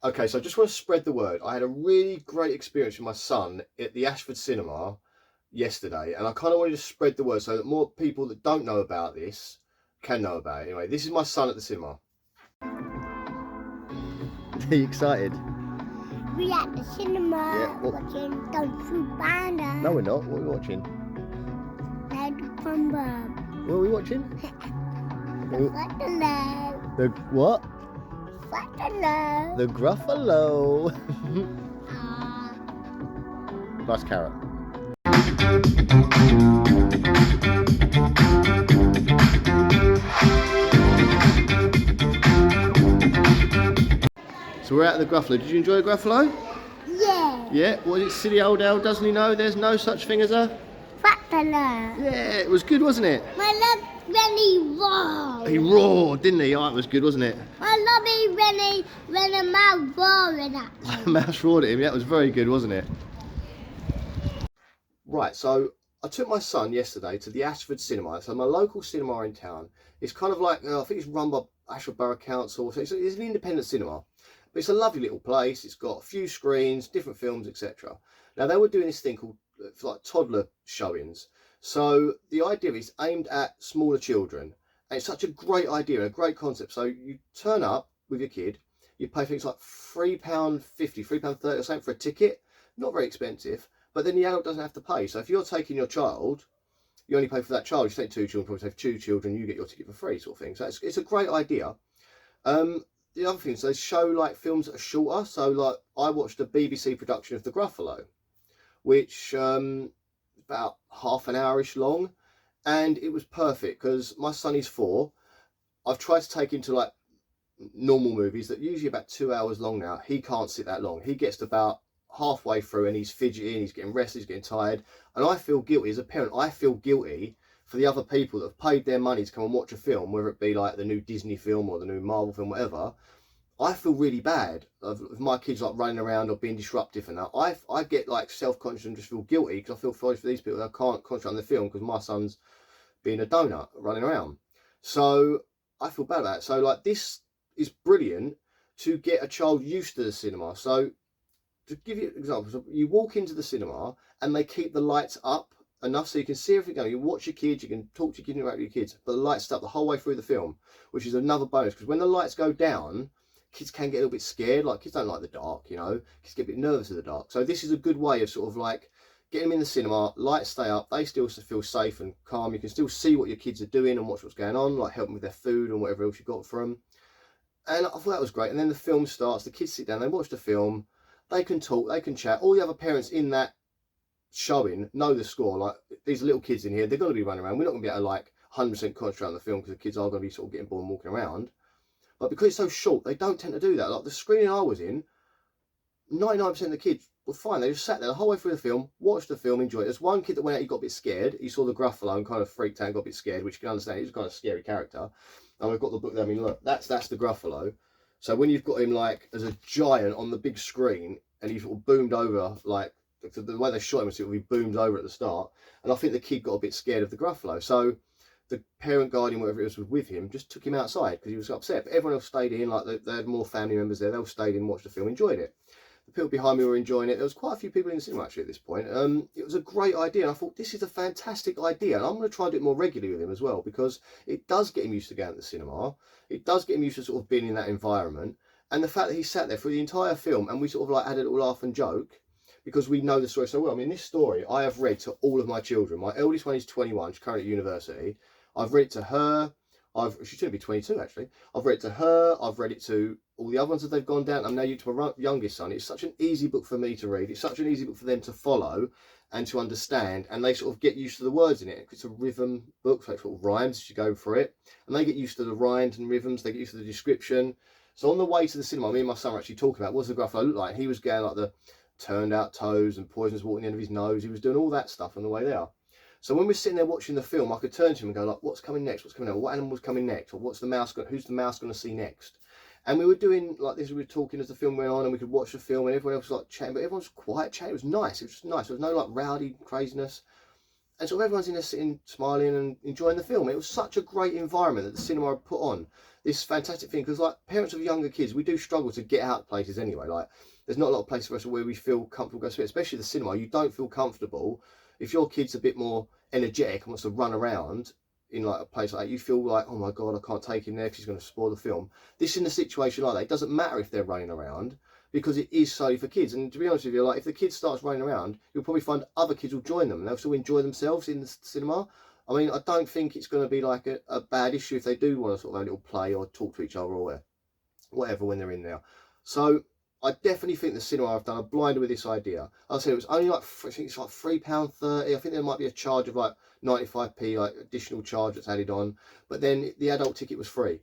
Okay, so I just want to spread the word. I had a really great experience with my son at the Ashford Cinema yesterday, and I kind of wanted to spread the word so that more people that don't know about this can know about it. Anyway, this is my son at the cinema. Are you excited? We're at the cinema watching Kung Fu Panda. No, we're not. What are we watching? What are we watching? Toddler. The what? Toddler. The gruffalo. Nice carrot. So we're at the gruffalo. Did you enjoy the gruffalo? Yeah. Yeah. What is it? Silly old owl doesn't he know there's no such thing as a Toddler. Yeah, it was good, wasn't it? My love really roared. He roared, didn't he? Oh, it was good, wasn't it? My love when a mouse roared at The mouse roared at him. Yeah, it was very good, wasn't it? Right, so I took my son yesterday to the Ashford Cinema. So my local cinema in town. It's kind of like, I think it's run by Ashford Borough Council. So it's an independent cinema. But it's a lovely little place. It's got a few screens, different films, etc. Now, they were doing this thing called like toddler showings. So the idea is aimed at smaller children. And it's such a great idea and a great concept. So you turn up with your kid. You pay things like £3.50, £3.30 or something for a ticket. Not very expensive. But then the adult doesn't have to pay. So if you're taking your child, you only pay for that child. You take two children, probably take two children, you get your ticket for free, sort of thing. So it's a great idea. The other thing is they show like films that are shorter. So like I watched a BBC production of The Gruffalo, which about half an hour-ish long, and it was perfect because my son is 4. I've tried to take him to like normal movies that are usually about 2 hours long now. He can't sit that long. He gets to about halfway through and he's fidgeting, he's getting restless, he's getting tired, and I feel guilty as a parent. I feel guilty for the other people that have paid their money to come and watch a film, whether it be like the new Disney film or the new Marvel film, whatever. I feel really bad of my kids like running around or being disruptive and that. I get like self-conscious and just feel guilty because I feel sorry for these people that can't concentrate on the film because my son's being a donut running around. So I feel bad about it. So like this is brilliant to get a child used to the cinema. So to give you an example, so you walk into the cinema and they keep the lights up enough so you can see everything going. You watch your kids, you can talk to your kids about your kids, but the lights up the whole way through the film, which is another bonus because when the lights go down, kids can get a little bit scared. Like kids don't like the dark, you know, kids get a bit nervous of the dark. So this is a good way of sort of like getting them in the cinema, lights stay up, they still feel safe and calm. You can still see what your kids are doing and watch what's going on, like help them with their food and whatever else you got for them. And I thought that was great. And then the film starts, the kids sit down, they watch the film, they can talk, they can chat. All the other parents in that showing know the score. Like these little kids in here, they're going to be running around. We're not going to be able to like 100% concentrate on the film because the kids are going to be sort of getting bored and walking around. But because it's so short, they don't tend to do that. Like the screening I was in, 99% of the kids were fine. They just sat there the whole way through the film, watched the film, enjoyed it. There's one kid that went out, he got a bit scared. He saw the gruffalo and kind of freaked out and got a bit scared, which you can understand. He's kind of a scary character. And we've got the book there. I mean, look, that's the gruffalo. So when you've got him like as a giant on the big screen and he sort of boomed over, like the way they shot him, he boomed over at the start. And I think the kid got a bit scared of the gruffalo. So the parent, guardian, whatever it was with him, just took him outside because he was upset. But everyone else stayed in, like they had more family members there. They all stayed in, watched the film, enjoyed it. The people behind me were enjoying it. There was quite a few people in the cinema actually at this point. It was a great idea, and I thought this is a fantastic idea, and I'm going to try and do it more regularly with him as well because it does get him used to going to the cinema. It does get him used to sort of being in that environment, and the fact that he sat there for the entire film and we sort of like had a little laugh and joke because we know the story so well. I mean, this story I have read to all of my children. My eldest one is 21, she's currently at university. I've read it to her. She's going to be 22 actually. I've read it to her. I've read it to all the other ones that they've gone down. I'm now to my youngest son. It's such an easy book for me to read. It's such an easy book for them to follow and to understand. And they sort of get used to the words in it. It's a rhythm book, so it sort of rhymes as you go for it. And they get used to the rhymes and rhythms. They get used to the description. So on the way to the cinema, me and my son were actually talking about what's the gruffalo look like. He was getting like the turned out toes and poisons walking the end of his nose. He was doing all that stuff on the way there. So when we're sitting there watching the film, I could turn to him and go like, what's coming next? What's coming next? What animal's coming next? Or what's the mouse who's the mouse going to see next? And we were doing like this, we were talking as the film went on and we could watch the film and everyone else was like chatting, but everyone was quiet chatting. It was nice. It was just nice. There was no like rowdy craziness. And so everyone's in there sitting, smiling and enjoying the film. It was such a great environment that the cinema had put on. this fantastic thing, because like parents of younger kids, we do struggle to get out places anyway. Like there's not a lot of places for us where we feel comfortable going to it, especially the cinema. You don't feel comfortable if your kid's a bit more energetic and wants to run around in like a place like that. You feel like, oh my god, I can't take him there because he's going to spoil the film. This, in a situation like that, it doesn't matter if they're running around, because it is solely for kids. And to be honest with you, like if the kid starts running around, you'll probably find other kids will join them and they'll still enjoy themselves in the cinema. I mean, I don't think it's going to be like a bad issue if they do want to sort of have a little play or talk to each other or whatever when they're in there. So I definitely think the cinema I've done, I'm blinded with this idea. I said it was only like, I think it's like £3.30. I think there might be a charge of like 95p, like additional charge that's added on. But then the adult ticket was free.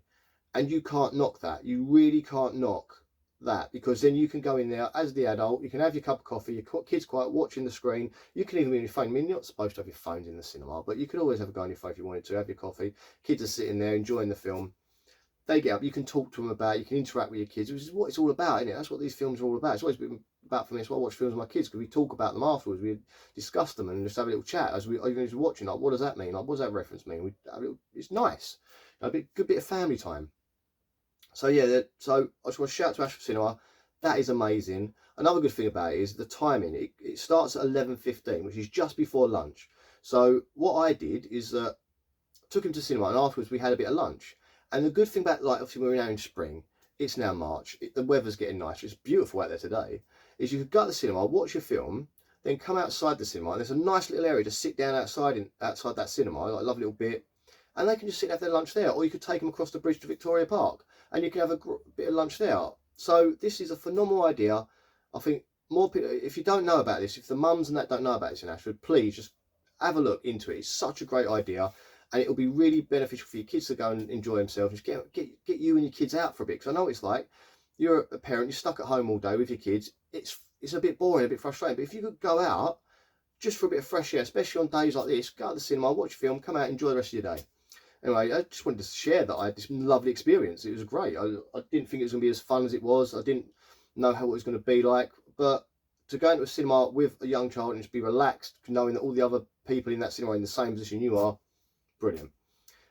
And you can't knock that. You really can't knock that, because then you can go in there as the adult, you can have your cup of coffee, your kids quiet watching the screen, you can even be on your phone. I mean, you're not supposed to have your phones in the cinema, but you could always have a go on your phone if you wanted to, have your coffee, kids are sitting there enjoying the film, they get up, you can talk to them about, you can interact with your kids, which is what it's all about, isn't it? That's what these films are all about. It's always been about for me. It's why I watch films with my kids, because we talk about them afterwards, we discuss them and just have a little chat as we, even as we're watching, like what does that mean, like what does that reference mean, it's nice, a good bit of family time. So yeah, so I just want to shout out to Ashford Cinema. That is amazing. Another good thing about it is the timing. It starts at 11:15, which is just before lunch. So what I did is took him to cinema, and afterwards we had a bit of lunch. And the good thing about, like, obviously we're now in spring, it's now March, the weather's getting nicer, it's beautiful out there today, is you could go to the cinema, watch your film, then come outside the cinema, and there's a nice little area to sit down outside that cinema, like a lovely little bit, and they can just sit and have their lunch there. Or you could take them across the bridge to Victoria Park and you can have a bit of lunch there. So this is a phenomenal idea. I think more people, if you don't know about this, if the mums and that don't know about this in Ashford, please just have a look into it. It's such a great idea, and it'll be really beneficial for your kids to go and enjoy themselves. Just get you and your kids out for a bit, because I know what it's like. You're a parent, you're stuck at home all day with your kids. It's a bit boring, a bit frustrating. But if you could go out just for a bit of fresh air, especially on days like this, go to the cinema, watch a film, come out, enjoy the rest of your day. Anyway, I just wanted to share that I had this lovely experience. It was great. I didn't think it was going to be as fun as it was. I didn't know how it was going to be like. But to go into a cinema with a young child and just be relaxed, knowing that all the other people in that cinema are in the same position you are, brilliant.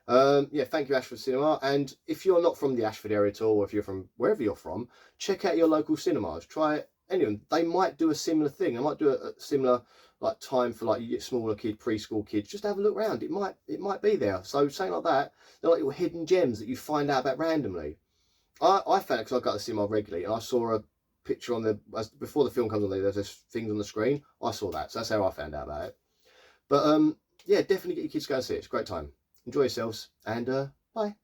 Yeah, thank you, Ashford Cinema. And if you're not from the Ashford area at all, or if you're from wherever you're from, check out your local cinemas. Try anyone. They might do a similar thing. They might do a similar like time for like you get smaller kid, preschool kids. Just have a look around. It might be there. So something like that. They're like little hidden gems that you find out about randomly. I found it because I go to the cinema regularly, and I saw a picture on before the film comes on there. There's this things on the screen. I saw that, so that's how I found out about it. But yeah, definitely get your kids to go and see it. It's a great time. Enjoy yourselves, and bye.